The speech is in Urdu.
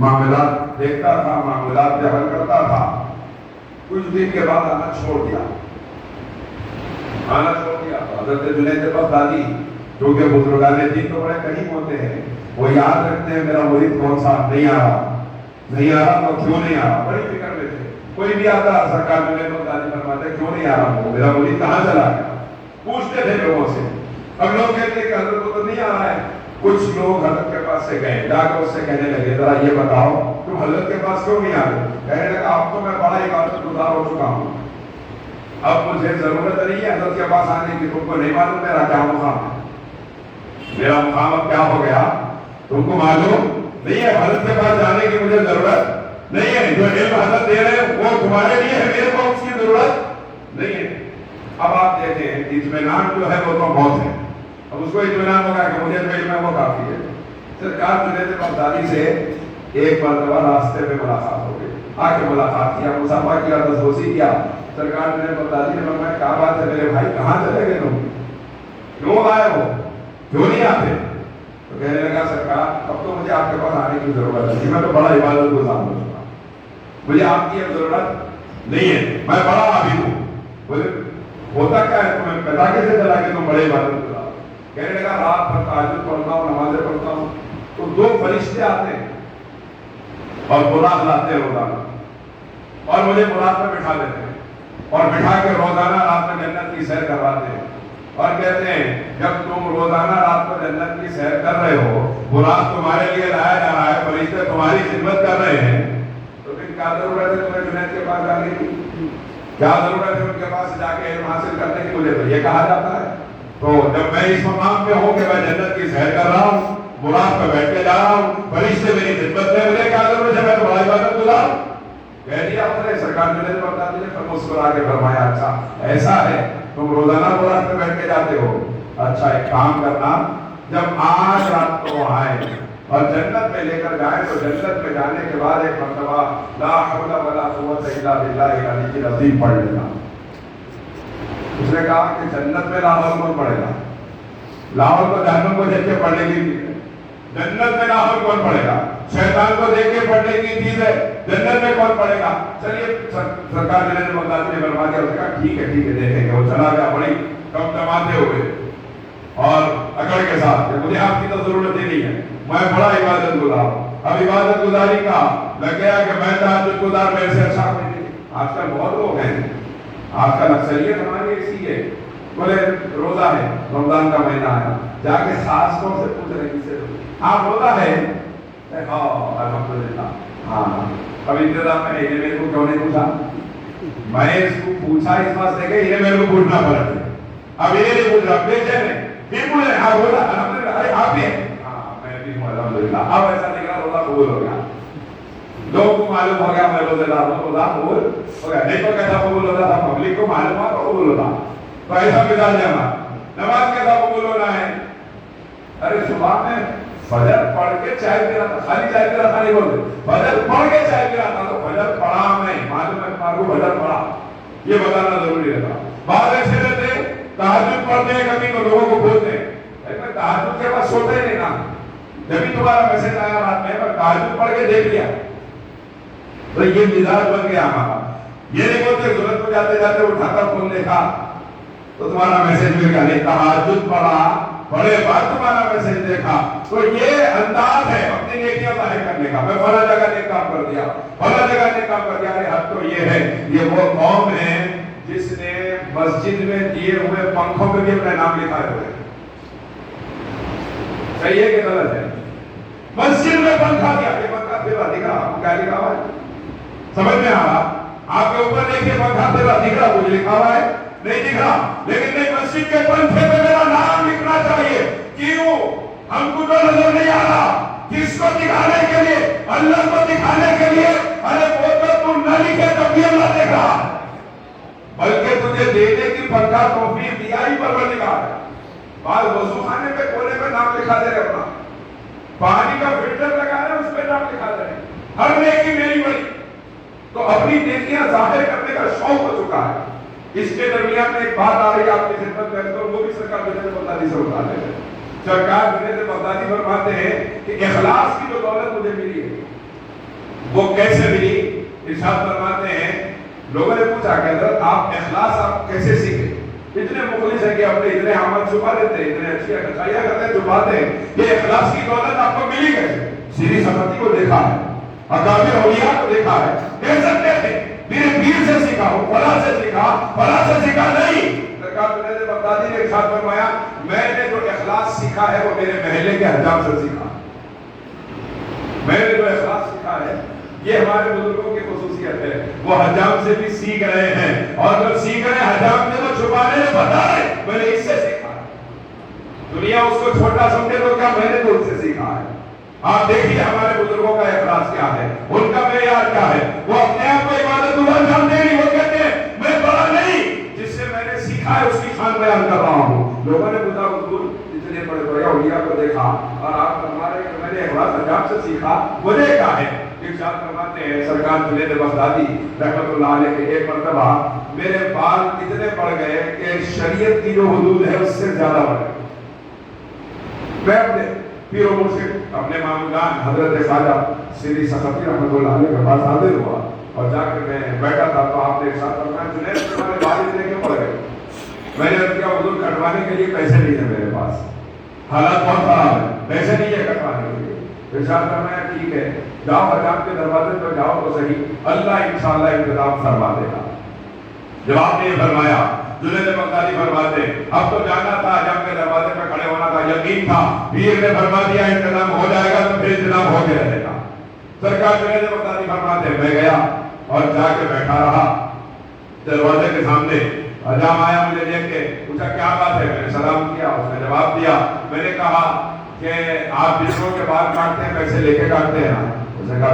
معاملات دیکھتا تھا، معاملات پہ حل کرتا تھا. کچھ دن کے بعد آنا چھوڑ دیا. حضرت جنید بغدادی جو کہ بزرگان دین تو بڑے قریب ہوتے ہیں، وہ یاد رکھتے ہیں میرا مرید کون سا نہیں آ رہا تو کیوں نہیں آ رہا. بڑی فکر میں تھے. کوئی بھی آتا سرکار جنید بغدادی فرماتے کیوں نہیں آ رہا، میرا مرید کہاں چلا گیا. پوچھتے تھے لوگوں سے. اب لوگ کہتے ہیں کہ حضرت کو تو نہیں آ رہا ہے. کچھ لوگ حضرت کے پاس سے گئے، جا کر اس سے کہنے لگے ذرا یہ بتاؤ تم حضرت کے پاس کیوں نہیں آ رہے. کہنے لگا اب تو میں بڑا عبادت گزار ہو چکا ہوں، اب مجھے ضرورت نہیں ہے حضرت کے پاس آنے کی. تم کو نہیں معلوم میرا کیا مقام ہے. میرا مقام اب کیا ہو گیا تم کو معلوم نہیں ہے. حضرت کے پاس جانے کی مجھے ضرورت نہیں ہے. جو علم حضرت دے رہے ہیں وہ تمہارے لیے ہے، میرے کو اس کی ضرورت نہیں ہے. اب آپ دیکھیں اطمینان جو ہے وہ تو موت ہے. اب اس کو اطمینان ہوگا کہ مجھے جو علم ہے وہ کافی ہے. سرکار جنید بغدادی سے ایک مرتبہ راستے میں ملاقات ہو گئی. آ کے ملاقات کیا، مصافحہ کیا، دستبوسی کیا. سرکار جنید بغدادی نے فرمایا کیا بات ہے میرے بھائی، کہاں چلے گئے تم، کیوں آئے ہو، کیوں نہیں آتے. تو کہنے لگا سرکار اب تو مجھے آپ کے پاس آنے کی ضرورت ہے، میں تو بڑا عبادت گزار ہو چکا ہوں، مجھے آپ کی اب ضرورت نہیں ہے، میں بڑا عابد ہوں. بولے ہوتا کیا ہے تمہیں پتا کیسے چلا کہ تم بڑے عبادت گزار. کہنے لگا رات بھر تہجد پڑھتا ہوں، نمازیں پڑھتا ہوں، تو دو فرشتے آتے ہیں اور براق لاتے ہیں روزانہ اور مجھے براق میں بٹھا لیتے ہیں اور بٹھا کے روزانہ رات میں جنت کی سیر کرواتے ہیں اور کہتے ہیں جب تم روزانہ رات کو جنت کی سیر کر رہے ہو، براق تمہارے لیے لایا جا رہا ہے، فرشتے تمہاری خدمت کر رہے ہیں، تو پھر کیا ضرورت ہے تمہیں جنید کے پاس جانے کی، کیا ضرورت ہے ان کے پاس جا کے علم حاصل کرنے کی. مجھے تو یہ کہا جاتا ہے. تو جب میں اس مقام پہ ہوں کہ میں جنت کی سیر کر رہا ہوں، براق پہ بیٹھ کے جا رہا ہوں، فرشتے میری خدمت میں، مجھے کیا ضرورت ہے، میں تو بڑا عبادت گزار. کہہ دیا انہوں نے. سرکار جنید بغدادی نے مسکرا کے فرمایا اچھا ایسا ہے تم روزانہ براق پہ بیٹھ کے جاتے ہو، اچھا ایک کام کرنا، جب آج رات کو آئے اور جنت میں لے کر جائیں تو جنت میں جانے کے بعد ایک مرتبہ لا حول ولا قوت الا باللہ العلی العظیم پڑھ لینا. اس نے کہا کہ جنت میں لا حول کون پڑھے گا، لا حول کو جہنم کو دیکھ کے پڑھنے کی چیز ہے، جنت میں لا حول کون پڑھے گا، شیطان کو دیکھ کے پڑھنے کی چیز ہے، جنت میں کون پڑھے گا. چلیے سرکار جنید بغدادی نے فرما دیا. اس نے کہا ٹھیک ہے دیکھیں گے. وہ چلا گیا بڑی کم جماتے ہوئے اور اکڑ کے ساتھ کہ مجھے آپ کی تو ضرورت ہی نہیں ہے، میں بڑا عبادت گزار ہوں. اب عبادت گزاری کا لگ گیا کہ میں تہجد گزار، میرے سے اچھا کوئی نہیں. آج کل بہت لوگ ہیں، آج کل اکثریت ہماری ایسی ہے. بولے روزہ ہے، رمضان کا مہینہ ہے، جا کے خاص طور سے پوچھ رہے کسی سے آپ روزہ ہے، ہاں الحمدللہ، ہاں اب انتظام میں انہیں میرے کو کیوں نہیں پوچھا. میں اس کو پوچھا اس واسطے کہ انہیں میرے کو پوچھنا پڑا تھا. اب انہیں نہیں پوچھ رہا، بیچے میں پھر پوچھ رہے آپ روزہ الحمدللہ، ارے آپ بھی ہیں، ہاں میں بھی ہوں الحمدللہ. اب ایسا نہیں کہا روزہ قبول ہو گیا، لوگوں کو معلوم ہو گیا میں روزے دار ہوں، روزہ قبول ہو گیا. نہیں تو کیسا قبول ہوتا تھا، پبلک کو معلوم ہوا تو قبول ہوتا. تو ایسا مزاج ہے ہمارا. نماز کیسا قبول ہونا ہے، ارے صبح میں فجر پڑھ کے چائے پی رہا تھا، خالی چائے پی رہا تھا نہیں بولتے، فجر پڑھ کے چائے پی رہا تھا. تو فجر پڑھا میں معلوم ہے تمہارے کو فجر پڑھا، یہ بتانا ضروری رہتا. بعض ایسے رہتے تہجد پڑھتے ہیں کبھی تو لوگوں کو بولتے ہیں میں تہجد کے بعد سوتے ہی نہیں نا، جبھی تمہارا میسج آیا رات میں تہجد پڑھ کے دیکھ لیا. تو یہ مزاج بن گیا ہمارا. یہ نہیں بولتے ضرورت کو جاتے جاتے اٹھاتا فون دیکھا تو تمہارا میسج مل گیا، نہیں تہجد پڑھا بڑے بعد تمہارا میسج دیکھا. تو یہ انداز ہے اپنی نیکیاں ظاہر کرنے کا. میں فلاں جگہ نیک کام کر دیا، فلاں جگہ نیک کام کر دیا. ارے حد تو یہ ہے، یہ وہ قوم ہے جس نے مسجد میں دیے ہوئے پنکھوں پہ بھی اپنا نام لکھا ہوئے. صحیح ہے کہ غلط ہے؟ مسجد میں پنکھا دیا، یہ پنکھا پھر دکھ رہا، آپ کو کیا لکھا ہوا ہے سمجھ میں آ رہا؟ آپ کے اوپر دیکھیے پنکھا پھر دکھ رہا، کچھ لکھا ہوا ہے نہیں دکھ رہا، لیکن نہیں مسجد کے پنکھے پہ میرا نام لکھنا چاہیے. کیوں؟ ہم کو تو نظر نہیں آ رہا، کس کو دکھانے کے لیے؟ اللہ کو دکھانے کے لیے. ارے وہ تو تم نہ لکھے تو بھی اللہ دیکھ رہا ہے، بلکہ تجھے دینے کی پنکھا توفیق دیا ہی پروردگار ہے. بعض وضو خانے پہ کونے پہ نام لکھا دے رہے، اپنا پانی کا فلٹر لگا رہے اس پہ نام لکھا دے رہے، ہر نیکی میری بڑی. تو اپنی نیکیاں ظاہر کرنے کا شوق ہو چکا ہے. اس کے درمیان میں ایک بات آ رہی ہے آپ کی خدمت میں، تو وہ بھی سرکار جنید بغدادی سے بتا دے رہے. سرکار جنید بغدادی فرماتے ہیں کہ اخلاص کی جو دولت مجھے ملی ہے، وہ کیسے ملی؟ ارشاد فرماتے ہیں لوگوں نے پوچھا کہ حضرت آپ اخلاص آپ کیسے سیکھے؟ اتنے مخلص ہیں کہ اپنے اتنے عمل چھپا دیتے ہیں، اتنے اچھی اچھائیاں کرتے ہیں چھپاتے ہیں، یہ اخلاص کی دولت آپ کو ملی کیسے؟ سیدھی سمتی کو دیکھا ہے، اکابر اولیاء کو دیکھا ہے، کہہ سکتے تھے میرے پیر سے سیکھا ہوں، فلاں سے سیکھا، فلاں سے سیکھا نہیں۔ سرکار جنید بغدادی نے ارشاد فرمایا میں نے جو اخلاص سیکھا ہے وہ میرے محلے کے حجام سے سیکھا، میں نے جو اخلاص سیکھا ہے یہ ہمارے بزرگوں کی خصوصیت ہے، وہ حجام سے بھی سیکھ رہے ہیں، اور جب سیکھ رہے ہیں حجام سے تو چھپانے میں بتا رہے میں نے اس سے سیکھا ہے۔ دنیا اس کو چھوٹا سمجھے تو کیا، میں نے تو اس سے سیکھا ہے۔ آپ دیکھیے ہمارے بزرگوں کا اخلاص کیا ہے، ان کا معیار کیا ہے، وہ اپنے آپ کو عبادت اللہ جانتے نہیں، وہ کہتے ہیں میں بڑا نہیں، جس سے میں نے سیکھا ہے اس کی شان بیان کر رہا ہوں۔ لوگوں نے پوچھا حضور اتنے بڑے بڑے اولیاء کو دیکھا اور آپ فرما رہے کہ میں نے اخلاص حجام سے سیکھا، وجہ کیا ہے؟ ارشاد فرماتے ہیں سرکار جنید بغدادی رحمۃ اللہ علیہ کے ایک مرتبہ میرے بال اتنے بڑھ گئے کہ شریعت کی جو حدود ہے اس سے زیادہ بڑھ گئے۔ میں اپنے پیر و مرشد اپنے معمودان حضرت خواجہ سیدی سختی رحمۃ اللہ علیہ کے پاس حاضر ہوا اور جا کے میں بیٹھا تھا تو آپ نے ارشاد فرمایا جنید تمہارے بال اتنے کیوں بڑھ گئے؟ میں نے کیا حضور کٹوانے کے لیے پیسے نہیں ہیں میرے پاس، حالات بہت خراب ہے، پیسے نہیں ہے کٹوانے کے لیے۔ ارشاد فرمایا ٹھیک ہے جاؤ حجام کے دروازے پر جاؤ تو صحیح، اللہ انشاءاللہ انتظام فرما دے گا۔ جب آپ نے یہ فرمایا جنید بغدادی فرماتے اب تو جانا تھا حجام کے دروازے پہ کھڑے ہونا تھا، یقین تھا پیر نے فرما دیا انتظام ہو جائے گا تو پھر انتظام ہو کے رہے گا۔ سرکار جنید بغدادی فرماتے میں گیا اور جا کے بیٹھا رہا دروازے کے سامنے۔ حجام آیا مجھے دیکھ کے پوچھا کیا بات ہے؟ میں نے سلام کیا، اس نے جواب دیا، میں نے کہا کہ آپ بزرگوں کے بال کاٹتے ہیں پیسے لے کے کاٹتے ہیں؟ اس نے کہا